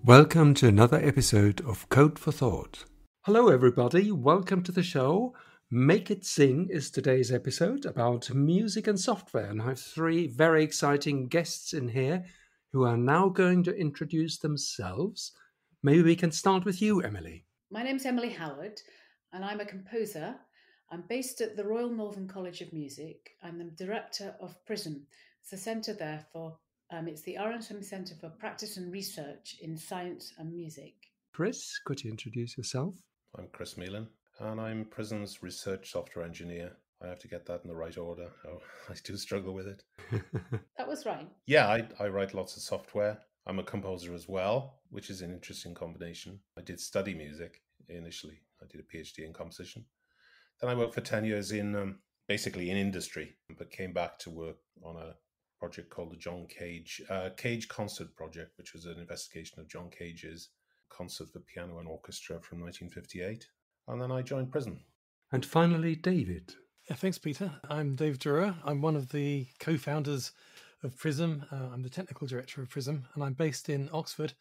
Welcome to another episode of Code for Thought. Hello everybody, welcome to the show. Make It Sing is today's episode about music and software, and I have three very exciting guests in here who are now going to introduce themselves. Maybe we can start with you, Emily. My name's Emily Howard and I'm a composer. I'm based at the Royal Northern College of Music. I'm the director of PRiSM. It's a centre there for it's the R&M Centre for Practice and Research in Science and Music. Chris, could you introduce yourself? I'm Chris Melen, and I'm PRiSM's research software engineer. I have to get that in the right order. Oh, I do struggle with it. That was right. Yeah, I write lots of software. I'm a composer as well, which is an interesting combination. I did study music initially. I did a PhD in composition. Then I worked for 10 years in basically in industry, but came back to work on a project called the John Cage Concert Project, which was an investigation of John Cage's concert for piano and orchestra from 1958. And then I joined PRiSM. And finally, David. Yeah, thanks, Peter. I'm Dave Roure. I'm one of the co-founders of PRiSM. I'm the technical director of PRiSM, and I'm based in Oxford,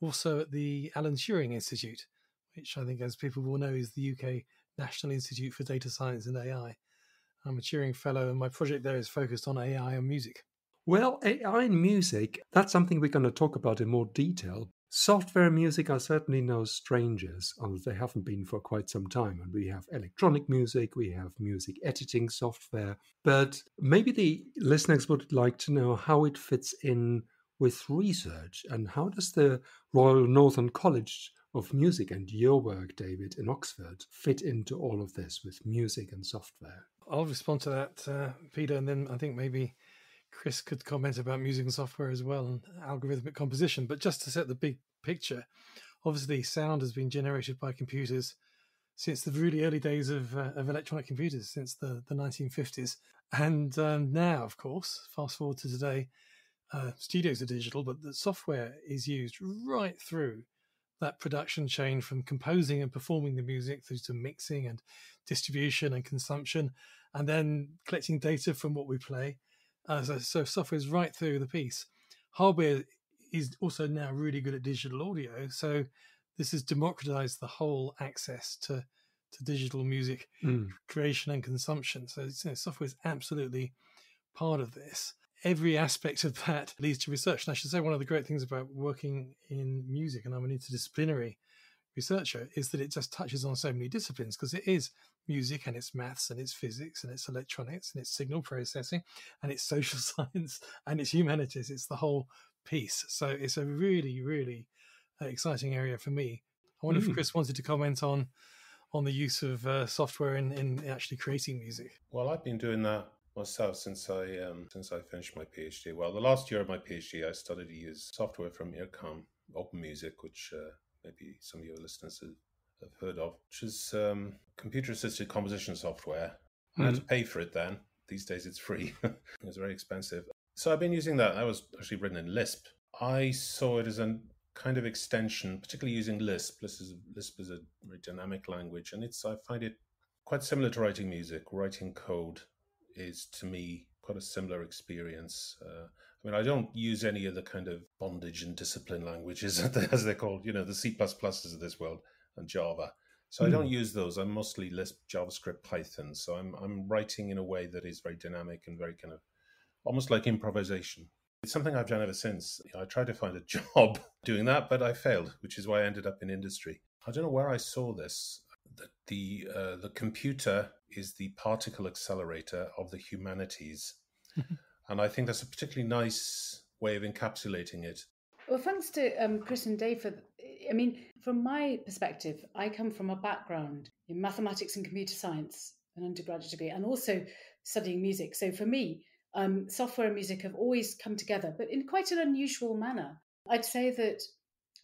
also at the Alan Turing Institute, which I think, as people will know, is the UK National Institute for Data Science and AI. I'm a Turing Fellow, and my project there is focused on AI and music. Well, AI and music, that's something we're going to talk about in more detail. Software and music are certainly no strangers, although they haven't been for quite some time. And we have electronic music, we have music editing software. But maybe the listeners would like to know how it fits in with research, and how does the Royal Northern College of Music and your work, David, in Oxford, fit into all of this with music and software? I'll respond to that, Peter, and then I think maybe Chris could comment about music and software as well and algorithmic composition. But just to set the big picture, obviously sound has been generated by computers since the really early days of electronic computers, since the 1950s. And now, of course, fast forward to today, studios are digital, but the software is used right through that production chain, from composing and performing the music through to mixing and distribution and consumption, and then collecting data from what we play. So software is right through the piece. Hardware is also now really good at digital audio. So this has democratized the whole access to digital music creation and consumption. So software is absolutely part of this. Every aspect of that leads to research. And I should say, one of the great things about working in music, and I'm an interdisciplinary researcher, is that it just touches on so many disciplines, because it is music and it's maths and it's physics and it's electronics and it's signal processing and it's social science and it's humanities. It's the whole piece. So it's a really, really exciting area for me. I wonder if Chris wanted to comment on the use of software in actually creating music. Well, I've been doing that myself since I finished my PhD. Well, the last year of my PhD, I studied to use software from IRCAM, Open Music, which maybe some of your listeners have heard of, which is computer-assisted composition software. I had to pay for it then. These days it's free. It was very expensive. So I've been using that. That was actually written in Lisp. I saw it as a kind of extension, particularly using Lisp. Lisp is a very dynamic language, and I find it quite similar to writing music. Writing code is, to me, quite a similar experience. I don't use any of the kind of bondage and discipline languages, as they're called, the C++ of this world, and Java. So I don't use those. I'm mostly Lisp, JavaScript, Python. So I'm writing in a way that is very dynamic and very kind of almost like improvisation. It's something I've done ever since. I tried to find a job doing that, but I failed, which is why I ended up in industry. I don't know where I saw this, that the computer is the particle accelerator of the humanities. And I think that's a particularly nice way of encapsulating it. Well, thanks to Chris and Dave from my perspective, I come from a background in mathematics and computer science, an undergraduate degree, and also studying music. So for me, software and music have always come together, but in quite an unusual manner. I'd say that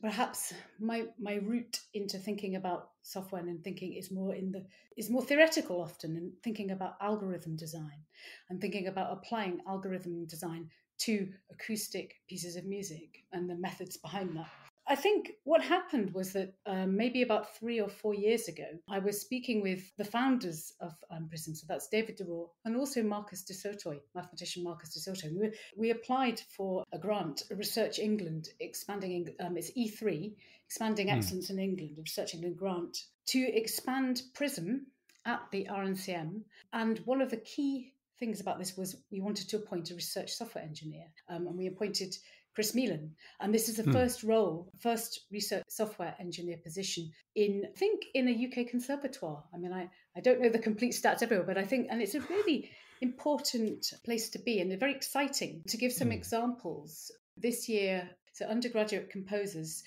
perhaps my route into thinking about software and thinking is more theoretical often, in thinking about algorithm design and thinking about applying algorithm design to acoustic pieces of music and the methods behind that. I think what happened was that maybe about 3 or 4 years ago, I was speaking with the founders of PRiSM. So that's David de Roure and also Marcus de Sotoy, mathematician Marcus de Sotoy. We applied for a grant, Research England, expanding, it's E3, Expanding Excellence in England, Research England grant, to expand PRiSM at the RNCM. And one of the key things about this was we wanted to appoint a research software engineer, and we appointed Chris Melen. And this is the first research software engineer position in a UK conservatoire. I mean, I don't know the complete stats everywhere, but I think, and it's a really important place to be and very exciting. To give some examples, this year, so undergraduate composers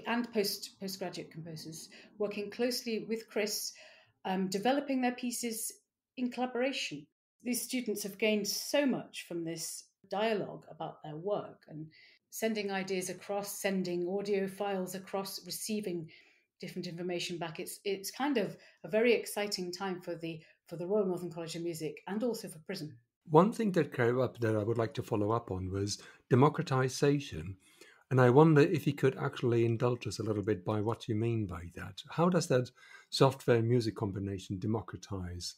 and postgraduate composers working closely with Chris, developing their pieces in collaboration. These students have gained so much from this dialogue about their work and sending ideas across, sending audio files across, receiving different information back. It's kind of a very exciting time for the Royal Northern College of Music and also for PRiSM. One thing that came up that I would like to follow up on was democratization. And I wonder if you could actually indulge us a little bit by what you mean by that. How does that software and music combination democratize?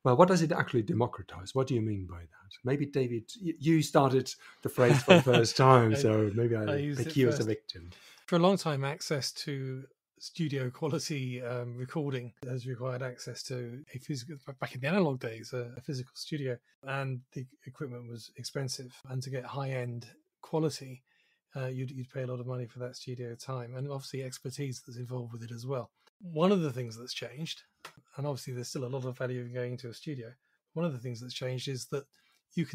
Well, what does it actually democratize? What do you mean by that? Maybe, David, you started the phrase for the first time, so maybe I'll pick you as a victim. For a long time, access to studio quality recording has required access to a physical, back in the analog days, a physical studio, and the equipment was expensive. And to get high-end quality, you'd pay a lot of money for that studio time, and obviously expertise that's involved with it as well. One of the things that's changed, and obviously there's still a lot of value in going to a studio, one of the things that's changed is that you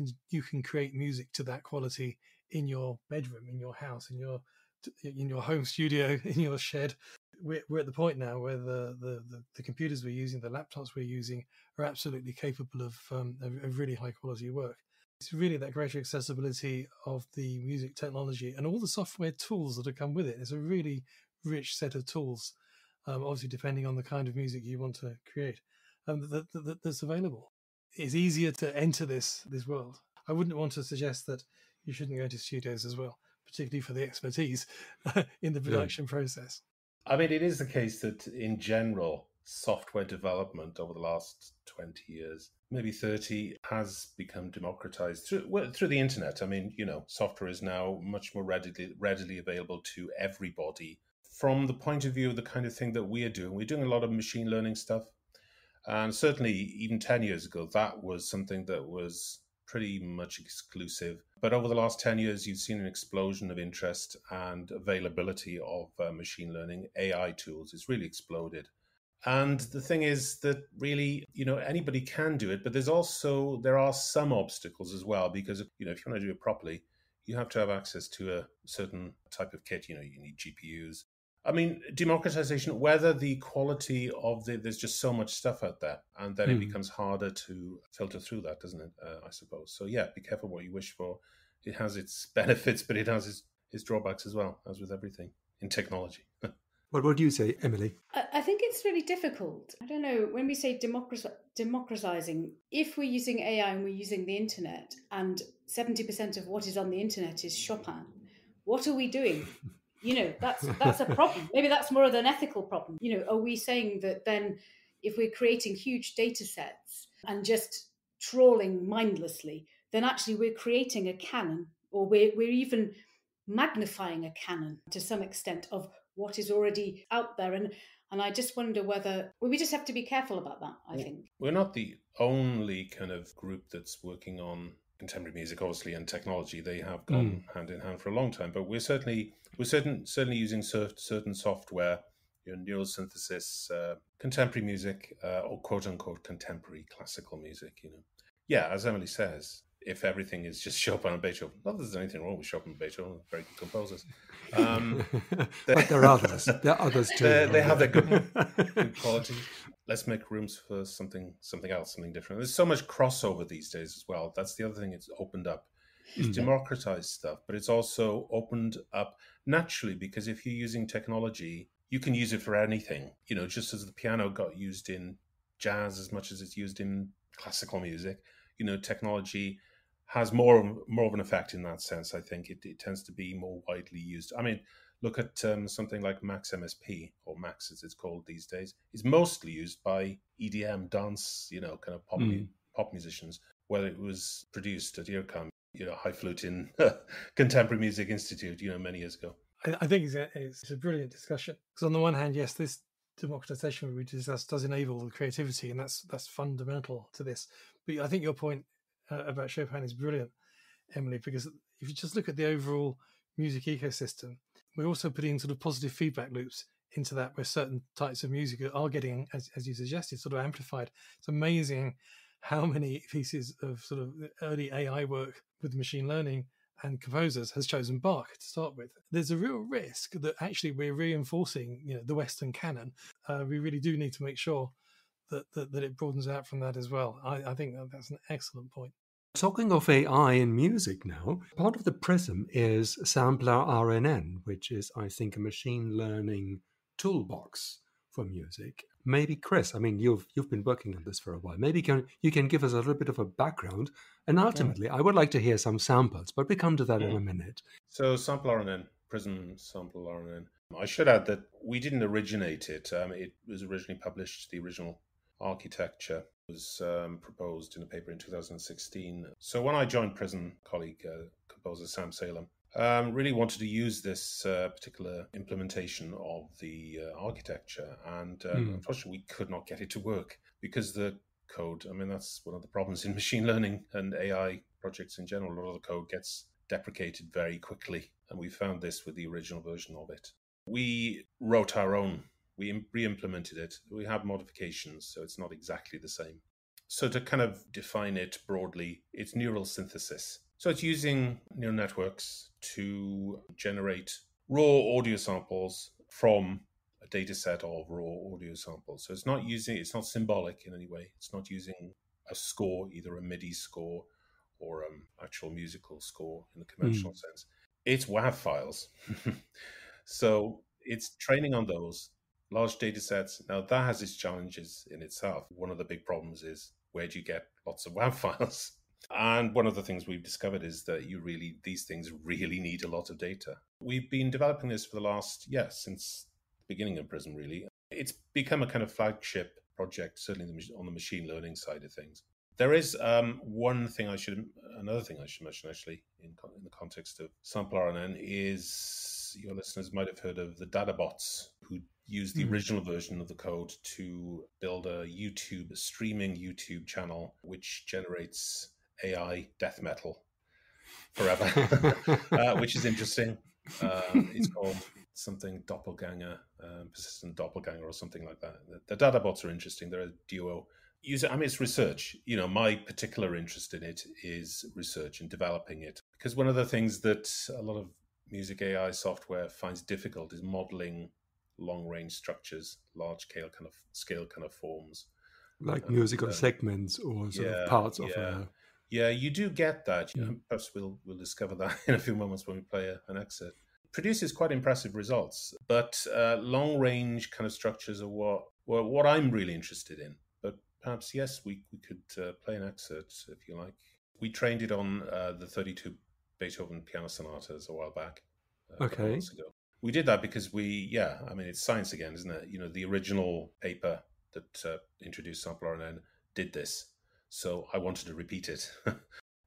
can create music to that quality in your bedroom, in your house, in your home studio, in your shed. We're at the point now where the computers we're using, the laptops we're using, are absolutely capable of really high quality work. It's really that greater accessibility of the music technology and all the software tools that have come with it. It's a really rich set of tools, obviously depending on the kind of music you want to create, that's available. It's easier to enter this world. I wouldn't want to suggest that you shouldn't go to studios as well, particularly for the expertise in the production process. I mean, it is the case that in general, software development over the last 20 years, maybe 30, has become democratized through the internet. I mean, software is now much more readily available to everybody. From the point of view of the kind of thing that we're doing a lot of machine learning stuff. And certainly even 10 years ago, that was something that was pretty much exclusive. But over the last 10 years, you've seen an explosion of interest and availability of machine learning. AI tools. It's really exploded. And the thing is that really, anybody can do it, but there are some obstacles as well, because if you want to do it properly, you have to have access to a certain type of kit. You need GPUs. I mean, democratization, whether the quality of there's just so much stuff out there, and then it becomes harder to filter through that, doesn't it? I suppose. So yeah, be careful what you wish for. It has its benefits, but it has its drawbacks as well, as with everything in technology. What would you say, Emily? I think it's really difficult. I don't know, when we say democratizing, if we're using AI and we're using the internet, and 70% of what is on the internet is Chopin, what are we doing? That's a problem. Maybe that's more of an ethical problem. Are we saying that then if we're creating huge data sets and just trawling mindlessly, then actually we're creating a canon, or we're even magnifying a canon to some extent of what is already out there. And I just wonder whether we just have to be careful about that, I think. We're not the only kind of group that's working on contemporary music, obviously, and technology. They have gone hand in hand for a long time, but we're certainly using certain software, neural synthesis, contemporary music, or quote unquote contemporary classical music. Yeah, as Emily says, if everything is just Chopin and Beethoven, not that there's anything wrong with Chopin and Beethoven, very good composers. But there are others. There are others too. They have their good qualities. Let's make rooms for something else, something different. There's so much crossover these days as well. That's the other thing it's opened up. It's democratized stuff, but it's also opened up naturally, because if you're using technology, you can use it for anything. Just as the piano got used in jazz as much as it's used in classical music, technology has more of an effect in that sense. I think it tends to be more widely used. I mean, look at something like Max MSP, or Max as it's called these days, is mostly used by EDM, dance, kind of pop musicians, whether it was produced at IRCAM, highfalutin Contemporary Music Institute, many years ago. I think it's a brilliant discussion. Because on the one hand, yes, this democratization we discussed does enable the creativity, and that's fundamental to this. But I think your point about Chopin is brilliant, Emily, because if you just look at the overall music ecosystem, we're also putting sort of positive feedback loops into that, where certain types of music are getting, as you suggested, sort of amplified. It's amazing how many pieces of sort of early AI work with machine learning and composers has chosen Bach to start with. There's a real risk that actually we're reinforcing, the Western canon. We really do need to make sure that it broadens out from that as well. I think that's an excellent point. Talking of AI in music now, part of the PRiSM is SampleRNN, which is, I think, a machine learning toolbox for music. Maybe Chris, I mean, you've been working on this for a while. Maybe you can give us a little bit of a background. And ultimately, I would like to hear some samples, but we come to that in a minute. So SampleRNN, PRiSM SampleRNN. I should add that we didn't originate it. It was originally published, the original architecture was proposed in a paper in 2016. So when I joined PRiSM, colleague, composer Sam Salem, really wanted to use this particular implementation of the architecture. And unfortunately, we could not get it to work because the code, I mean, that's one of the problems in machine learning and AI projects in general. A lot of the code gets deprecated very quickly. And we found this with the original version of it. We wrote our own. We re-implemented it. We have modifications, so it's not exactly the same. So to kind of define it broadly, it's neural synthesis. So it's using neural networks to generate raw audio samples from a data set of raw audio samples. So it's not symbolic in any way. It's not using a score, either a MIDI score or an actual musical score in the conventional sense. It's WAV files. So it's training on those large data sets. Now that has its challenges in itself. One of the big problems is, where do you get lots of WAV files? And one of the things we've discovered is that these things really need a lot of data. We've been developing this for the last, since the beginning of PRiSM, really. It's become a kind of flagship project, certainly on the machine learning side of things. There is another thing I should mention, actually, in the context of SampleRNN, is your listeners might have heard of the DataBots, who use the original version of the code to build a streaming YouTube channel, which generates AI death metal forever, which is interesting. It's called something doppelganger, persistent doppelganger or something like that. The DataBots are interesting. They're a duo. It's research. My particular interest in it is research and developing it, because one of the things that a lot of music AI software finds difficult is modeling long-range structures, large-scale kind of forms, like musical segments or sort of parts of Yeah, you do get that. Perhaps we'll discover that in a few moments when we play an excerpt. Produces quite impressive results, but long-range kind of structures are what I'm really interested in. But perhaps, yes, we could play an excerpt if you like. We trained it on the 32 Beethoven piano sonatas a while back. A couple months ago. We did that because it's science again, isn't it? The original paper that introduced SampleRNN did this. So I wanted to repeat it.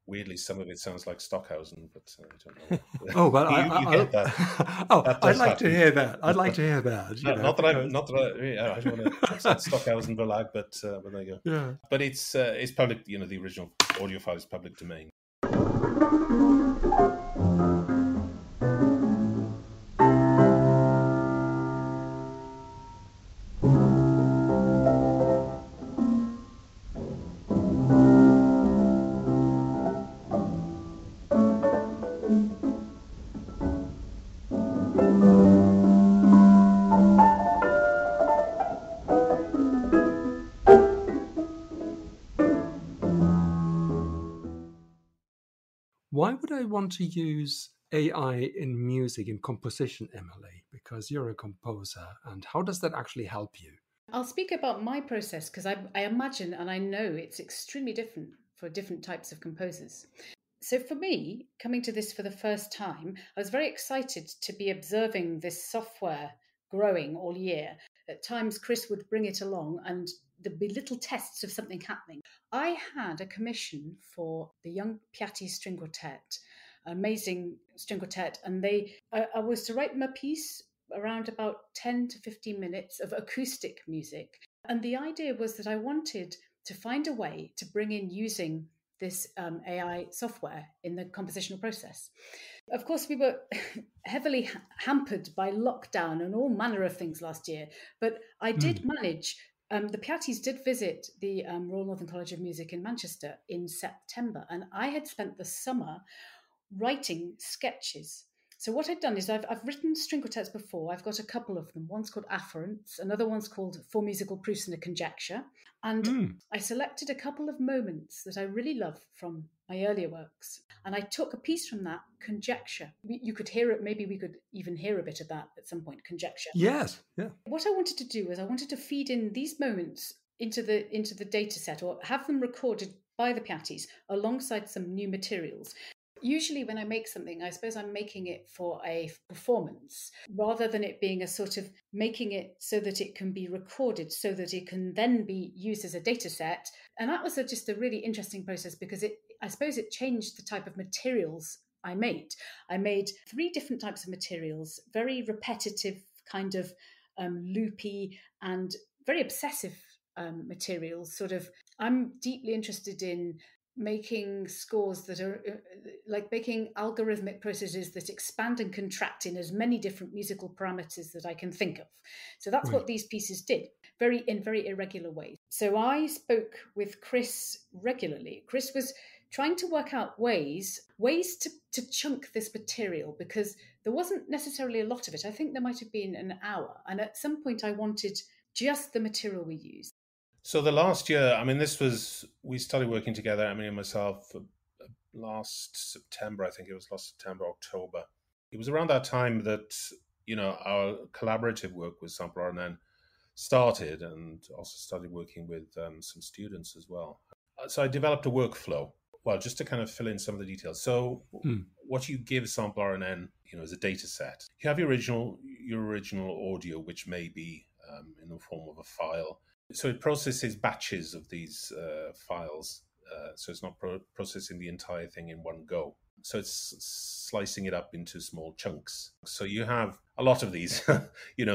Weirdly, some of it sounds like Stockhausen, but I don't know. Oh, well, you get that. I'd like to hear that. I'd like to hear that. Not that I don't want to upset Stockhausen Verlag, but there you go. Yeah. But it's public. The original audio file is public domain. Why would I want to use AI in music, in composition, Emily? Because you're a composer, and how does that actually help you? I'll speak about my process because I imagine and I know it's extremely different for different types of composers. So for me, coming to this for the first time, I was very excited to be observing this software growing all year. At times, Chris would bring it along and there'd be little tests of something happening. I had a commission for the Young Piatti String Quartet, amazing string quartet, and I was to write them a piece around about 10 to 15 minutes of acoustic music. And the idea was that I wanted to find a way to bring in using this AI software in the compositional process. Of course, we were heavily hampered by lockdown and all manner of things last year, but I did manage. The Piattis did visit the Royal Northern College of Music in Manchester in September, and I had spent the summer writing sketches. So what I've done is I've written string quartets before. I've got a couple of them. One's called Afferents, another one's called Four Musical Proofs and a Conjecture. And I selected a couple of moments that I really love from my earlier works. And I took a piece from that, Conjecture. You could hear it, maybe we could even hear a bit of that at some point, Conjecture. Yes, yeah. What I wanted to do is I wanted to feed in these moments into the data set, or have them recorded by the Piattis alongside some new materials. Usually when I make something, I suppose I'm making it for a performance rather than it being a sort of making it so that it can be recorded so that it can then be used as a data set. And that was just a really interesting process because I suppose it changed the type of materials I made. I made 3 different types of materials, very repetitive, kind of loopy and very obsessive materials. Sort of, I'm deeply interested in making scores that are like making algorithmic processes that expand and contract in as many different musical parameters that I can think of. So that's what these pieces did, in very irregular ways. So I spoke with Chris regularly. Chris was trying to work out ways to chunk this material because there wasn't necessarily a lot of it. I think there might have been an hour. And at some point I wanted just the material we used. So the last year, we started working together, Emily and myself, last September, I think it was last September, October. It was around that time that, our collaborative work with SampleRNN started, and also started working with some students as well. So I developed a workflow, well, just to kind of fill in some of the details. So what you give SampleRNN, as a data set, you have your original audio, which may be in the form of a file. So it processes batches of these files. So it's not processing the entire thing in one go. So it's slicing it up into small chunks. So you have a lot of these,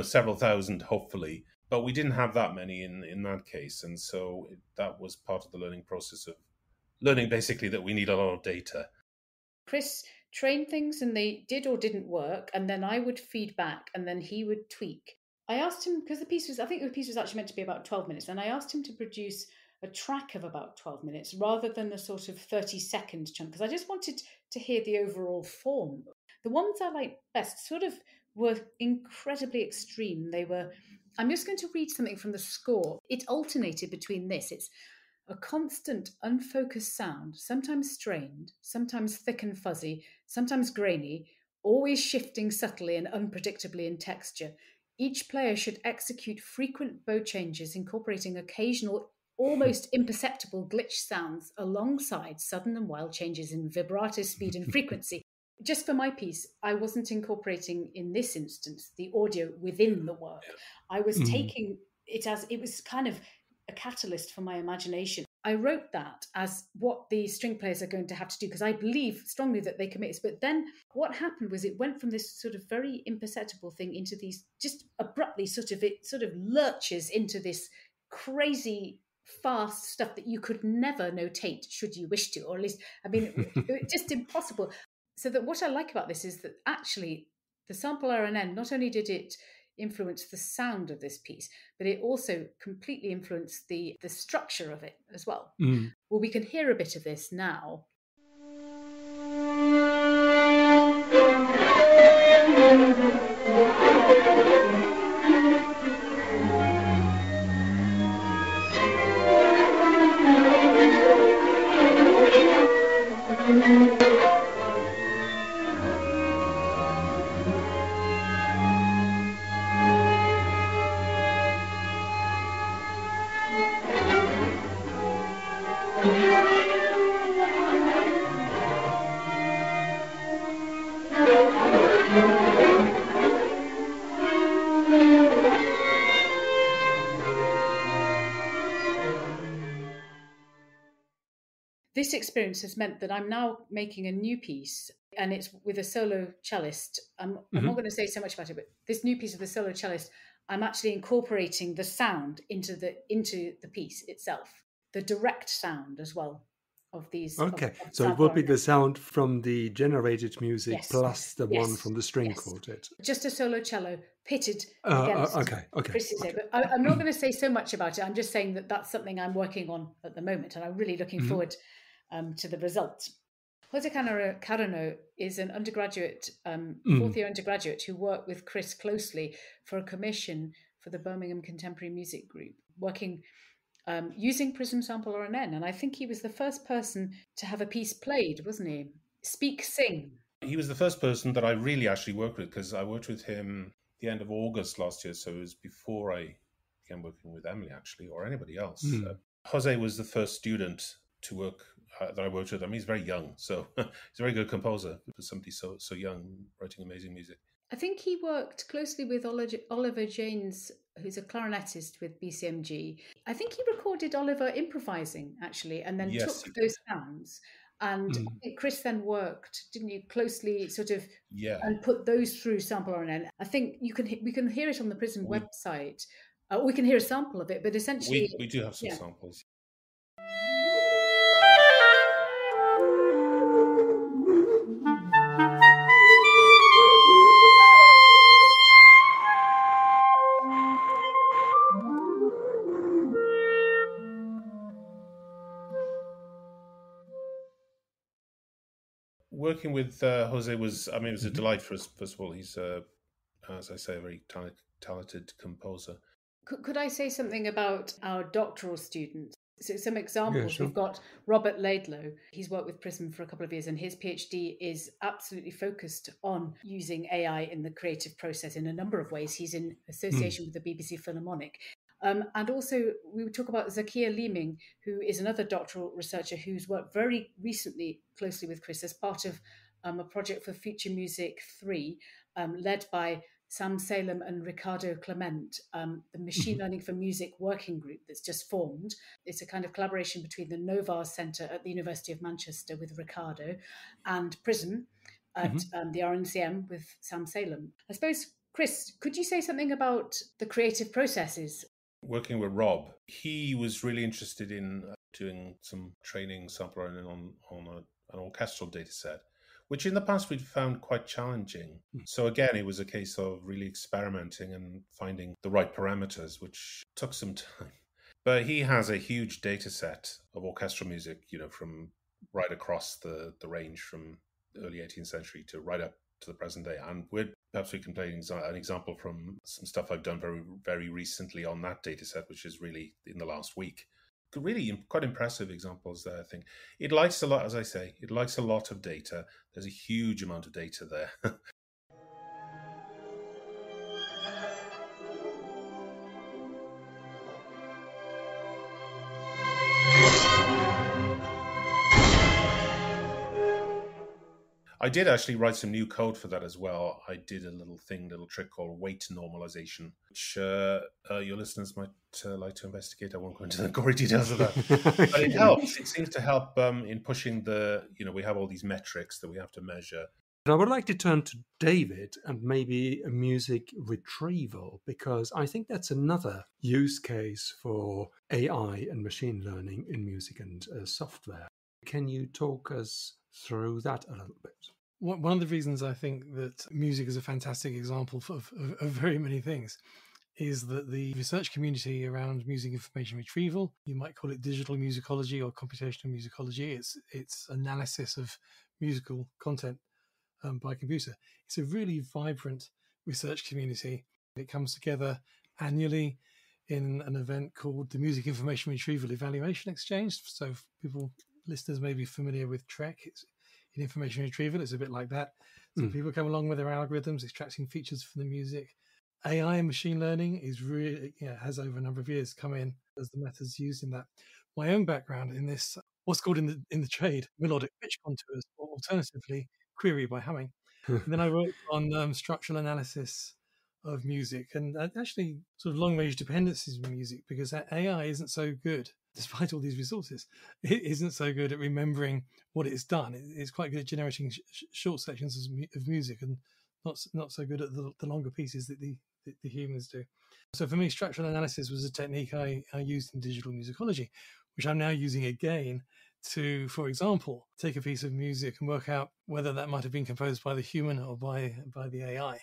several thousand, hopefully. But we didn't have that many in that case. And so that was part of the learning process of learning basically that we need a lot of data. Chris trained things and they did or didn't work. And then I would feed back and then he would tweak. I asked him, because I think the piece was actually meant to be about 12 minutes, and I asked him to produce a track of about 12 minutes rather than a sort of 30-second chunk, because I just wanted to hear the overall form. The ones I liked best sort of were incredibly extreme. I'm just going to read something from the score. It alternated between this. It's a constant, unfocused sound, sometimes strained, sometimes thick and fuzzy, sometimes grainy, always shifting subtly and unpredictably in texture. Each player should execute frequent bow changes, incorporating occasional, almost imperceptible glitch sounds alongside sudden and wild changes in vibrato, speed, and frequency. Just for my piece, I wasn't incorporating, in this instance, the audio within the work. I was taking it as it was kind of a catalyst for my imagination. I wrote that as what the string players are going to have to do, because I believe strongly that they commit. But then what happened was it went from this sort of very imperceptible thing into these just abruptly it sort of lurches into this crazy fast stuff that you could never notate should you wish to, or at least, it's just impossible. So that what I like about this is that actually the SampleRNN, not only did it influence the sound of this piece, but it also completely influenced the structure of it as well. Well, we can hear a bit of this now. this experience has meant that I'm now making a new piece, and it's with a solo cellist. I'm not going to say so much about it, but this new piece with the solo cellist, I'm actually incorporating the sound into the piece itself, the direct sound as well of these. Okay, of so it will be SampleRNN. the sound from the generated music Yes. plus the one Yes. from the string Yes. quartet. Just a solo cello pitted against Okay. Chris's ear. But I'm not going to say so much about it. I'm just saying that that's something I'm working on at the moment, and I'm really looking forward to the result. Jose Carano is an undergraduate, fourth-year undergraduate who worked with Chris closely for a commission for the Birmingham Contemporary Music Group, working using PRiSM SampleRNN. And I think he was the first person to have a piece played, wasn't he? Speak, Sing. He was the first person that I really actually worked with, because I worked with him the end of August last year. So it was before I began working with Emily, actually, or anybody else. Jose was the first student to work that I worked with. I mean, he's very young, so he's a very good composer for somebody so young, writing amazing music. I think he worked closely with Oliver Janes, who's a clarinetist with BCMG. I think he recorded Oliver improvising, actually, and then took those sounds. And I think Chris then worked, didn't you, closely sort of, and put those through SampleRNN. I think we can hear it on the PRiSM website. We can hear a sample of it, but essentially... We do have some samples. Working with Jose was, I mean, it was a delight for us. First of all, he's, as I say, a very talented composer. Could I say something about our doctoral students? So some examples. Yeah, sure. We've got Robert Laidlow. He's worked with PRiSM for a couple of years, and his PhD is absolutely focused on using AI in the creative process in a number of ways. He's in association with the BBC Philharmonic. And also, we would talk about Zakia Leeming, who is another doctoral researcher who's worked very recently closely with Chris as part of a project for Future Music 3, led by Sam Salem and Ricardo Clement, the Machine Learning for Music working group that's just formed. It's a kind of collaboration between the Novar Centre at the University of Manchester with Ricardo and PRiSM at the RNCM with Sam Salem. I suppose, Chris, could you say something about the creative processes? Working with Rob, he was really interested in doing some training SampleRNN on an orchestral data set, which in the past we'd found quite challenging. So again, it was a case of really experimenting and finding the right parameters, which took some time. But he has a huge data set of orchestral music, from right across the range from the early 18th century to right up to the present day. And perhaps we can play an example from some stuff I've done very, very recently on that data set, which is really in the last week. Really quite impressive examples there, I think. It likes a lot, as I say, it likes a lot of data. There's a huge amount of data there. I did actually write some new code for that as well. I did a little trick called weight normalization, which your listeners might like to investigate. I won't go into the gory details of that. But it helps. It seems to help in pushing we have all these metrics that we have to measure. I would like to turn to David and maybe a music retrieval, because I think that's another use case for AI and machine learning in music and software. Can you talk us through that a little bit? One of the reasons I think that music is a fantastic example of very many things is that the research community around music information retrieval, you might call it digital musicology or computational musicology, it's analysis of musical content by computer. It's a really vibrant research community. It comes together annually in an event called the Music Information Retrieval Evaluation Exchange. So listeners may be familiar with TREC. It's in information retrieval. It's a bit like that. So people come along with their algorithms, extracting features from the music. AI and machine learning is really, has over a number of years come in as the methods used in that. My own background in this, what's called in the trade, melodic pitch contours, or alternatively, query by humming. And then I worked on structural analysis of music and actually sort of long-range dependencies of music, because AI isn't so good despite all these resources, it isn't so good at remembering what it's done. It's quite good at generating short sections of music, and not so good at the longer pieces that the humans do. So for me, structural analysis was a technique I used in digital musicology, which I'm now using again to, for example, take a piece of music and work out whether that might have been composed by the human or by the AI.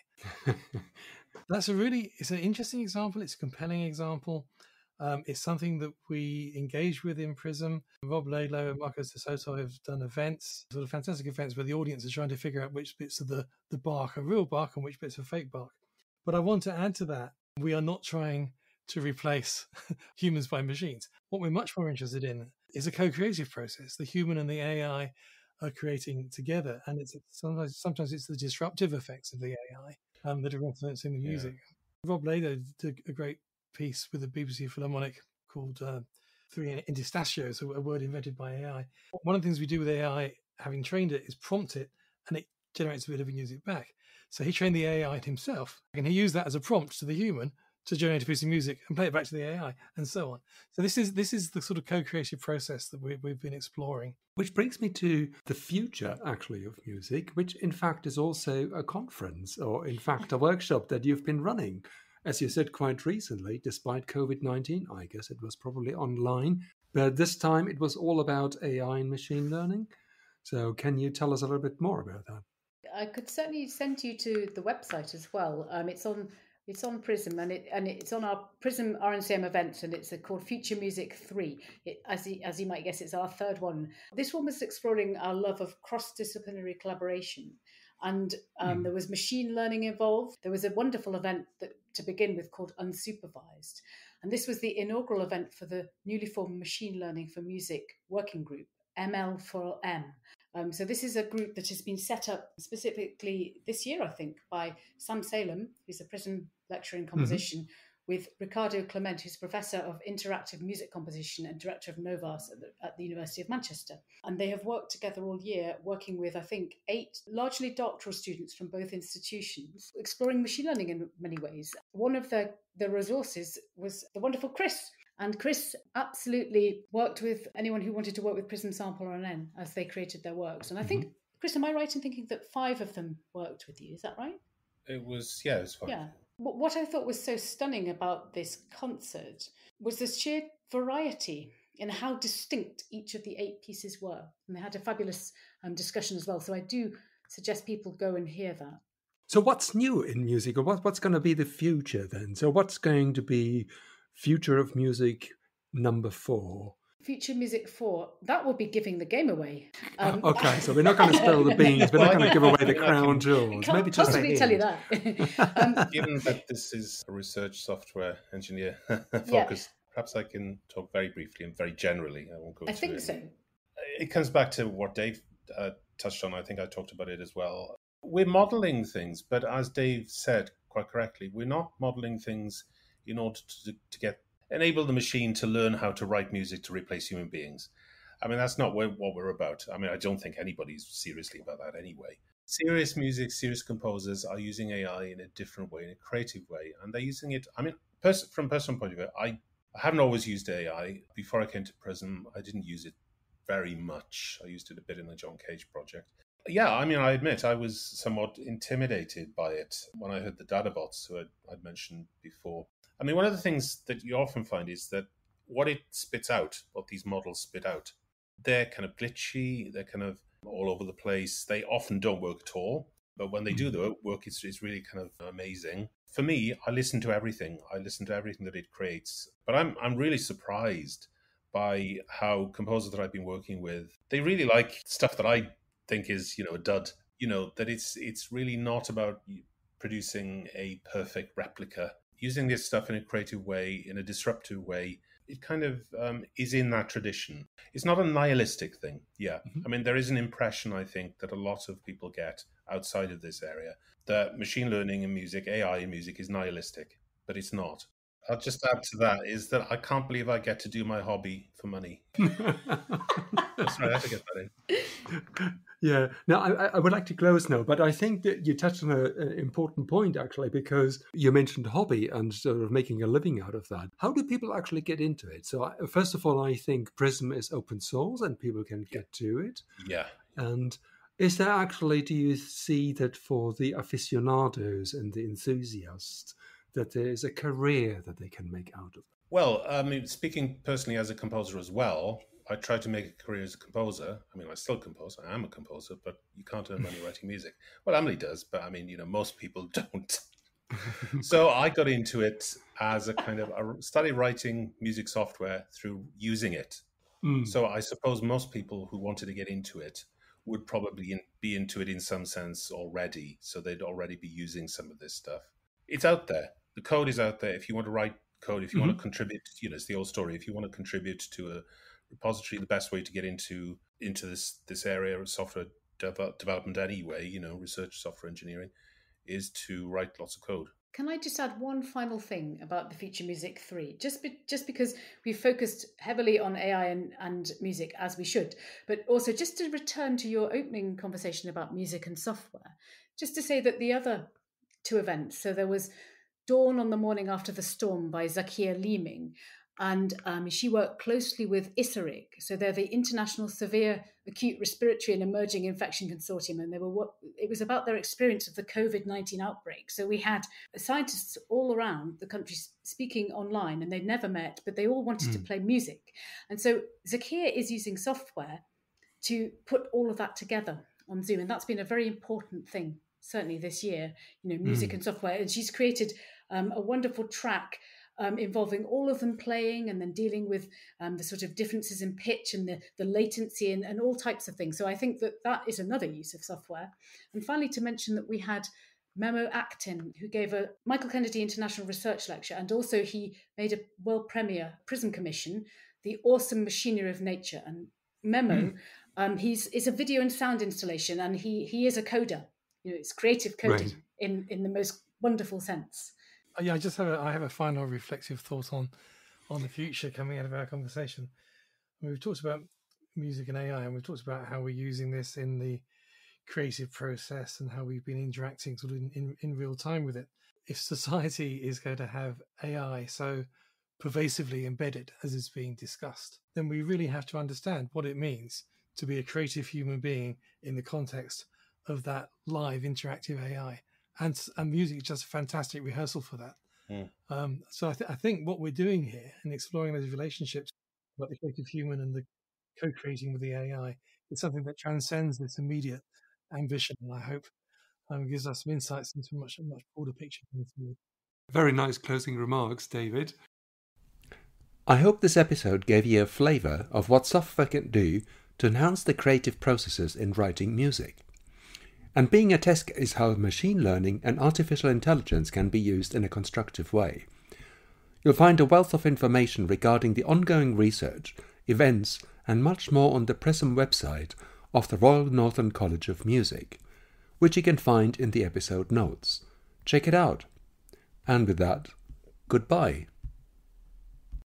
It's an interesting example. It's a compelling example. It's something that we engage with in PRiSM. Rob Laidlow and Marcos de Soto have done events, sort of fantastic events, where the audience is trying to figure out which bits of the bark are real bark and which bits are fake bark. But I want to add to that, we are not trying to replace humans by machines. What we're much more interested in is a co-creative process. The human and the AI are creating together, and it's sometimes it's the disruptive effects of the AI that are influencing the music. Yeah. Rob Laidlow did a great piece with the BBC Philharmonic called Three Indistachios, a word invented by AI. One of the things we do with AI, having trained it, is prompt it, and it generates a bit of music back. So he trained the AI himself, and he used that as a prompt to the human to generate a piece of music and play it back to the AI, and so on. So this is the sort of co-creative process that we've been exploring. Which brings me to the future, actually, of music, which in fact is also a conference, or in fact a workshop that you've been running, as you said, quite recently, despite COVID-19. I guess it was probably online, but this time it was all about AI and machine learning. So can you tell us a little bit more about that? I could certainly send you to the website as well. It's on PRiSM, and it's on our PRiSM RNCM events, and it's called Future Music 3. As you might guess, it's our third one. This one was exploring our love of cross-disciplinary collaboration, and there was machine learning involved. There was a wonderful event to begin with called Unsupervised, and this was the inaugural event for the newly formed Machine Learning for Music Working Group, ML4M. So this is a group that has been set up specifically this year, I think, by Sam Salem, who's a PRiSM lecturer in composition, with Ricardo Clement, who's Professor of Interactive Music Composition and Director of Novas at the University of Manchester. And they have worked together all year, working with, I think, 8 largely doctoral students from both institutions, exploring machine learning in many ways. One of the resources was the wonderful Chris. And Chris absolutely worked with anyone who wanted to work with PRiSM SampleRNN as they created their works. And I think, Chris, am I right in thinking that 5 of them worked with you? Is that right? It was 5. Yeah. What I thought was so stunning about this concert was the sheer variety in how distinct each of the 8 pieces were. And they had a fabulous discussion as well. So I do suggest people go and hear that. So what's new in music, or what's going to be the future then? So what's going to be Future of Music number 4? Future Music 4, that will be giving the game away. Okay, so we're not going to spill the beans. We're not going to give away the crown jewels. Maybe just possibly tell you that. Given that this is a research software engineer focus, perhaps I can talk very briefly and very generally. I won't go. I think so. It comes back to what Dave touched on. I think I talked about it as well. We're modeling things, but as Dave said quite correctly, we're not modeling things in order to enable the machine to learn how to write music to replace human beings. I mean, that's not what we're about. I mean, I don't think anybody's seriously about that anyway. Serious music, serious composers are using AI in a different way, in a creative way. And they're using it, I mean, from a personal point of view, I haven't always used AI. Before I came to PRiSM, I didn't use it very much. I used it a bit in the John Cage project. Yeah, I mean, I admit I was somewhat intimidated by it when I heard the databots who I'd mentioned before. I mean, one of the things that you often find is that what it spits out, what these models spit out, they're kind of glitchy, they're kind of all over the place. They often don't work at all. But when they do the work, it's really kind of amazing. For me, I listen to everything. I listen to everything that it creates. But I'm really surprised by how composers that I've been working with, they really like stuff that I think is, a dud. That it's really not about producing a perfect replica. Using this stuff in a creative way, in a disruptive way, it kind of is in that tradition. It's not a nihilistic thing. Yeah. I mean, there is an impression, I think, that a lot of people get outside of this area, that machine learning in music, AI in music is nihilistic, but it's not. I'll just add to that is that I can't believe I get to do my hobby for money. Sorry, I have to get that in. Yeah. Now, I would like to close now, but I think that you touched on an important point, actually, because you mentioned hobby and sort of making a living out of that. How do people actually get into it? So, first of all, I think PRiSM is open source and people can get to it. Yeah. And is there actually, do you see that for the aficionados and the enthusiasts, that there is a career that they can make out of it? Well, I mean, speaking personally as a composer as well, I tried to make a career as a composer. I mean, I still compose. I am a composer, but you can't earn money writing music. Well, Emily does, but I mean, most people don't. So I got into it as a kind of, I started writing music software through using it. So I suppose most people who wanted to get into it would probably be into it in some sense already. So they'd already be using some of this stuff. It's out there. The code is out there. If you want to write code, if you want to contribute, it's the old story. If you want to contribute to a repository, the best way to get into this area of software development anyway, research, software engineering, is to write lots of code. Can I just add one final thing about the Future Music 3? Just because we've focused heavily on AI and music, as we should, but also just to return to your opening conversation about music and software, just to say that the other two events, so there was Dawn on the Morning After the Storm by Zakia Leeming, and she worked closely with ISARIC. So they're the International Severe Acute Respiratory and Emerging Infection Consortium, and it was about their experience of the COVID-19 outbreak. So we had scientists all around the country speaking online, and they'd never met, but they all wanted to play music. And so Zakia is using software to put all of that together on Zoom, and that's been a very important thing, certainly this year, music and software. And she's created a wonderful track involving all of them playing and then dealing with the sort of differences in pitch and the latency and all types of things. So I think that is another use of software. And finally, to mention that we had Memo Actin, who gave a Michael Kennedy International Research Lecture, and also he made a world premiere PRiSM commission, The Awesome Machinery of Nature. And Memo, it's a video and sound installation, and he is a coder. It's creative coding in the most wonderful sense. Yeah, I have a final reflexive thought on the future coming out of our conversation. We've talked about music and AI, and we've talked about how we're using this in the creative process and how we've been interacting sort of in real time with it. If society is going to have AI so pervasively embedded as is being discussed, then we really have to understand what it means to be a creative human being in the context of that live interactive AI. And music is just a fantastic rehearsal for that. So I think what we're doing here and exploring those relationships about the creative human and the co-creating with the AI is something that transcends this immediate ambition, and I hope gives us some insights into a much broader picture. Very nice closing remarks, David. I hope this episode gave you a flavour of what software can do to enhance the creative processes in writing music. And being a test case how machine learning and artificial intelligence can be used in a constructive way. You'll find a wealth of information regarding the ongoing research, events, and much more on the PRiSM website of the Royal Northern College of Music, which you can find in the episode notes. Check it out. And with that, goodbye.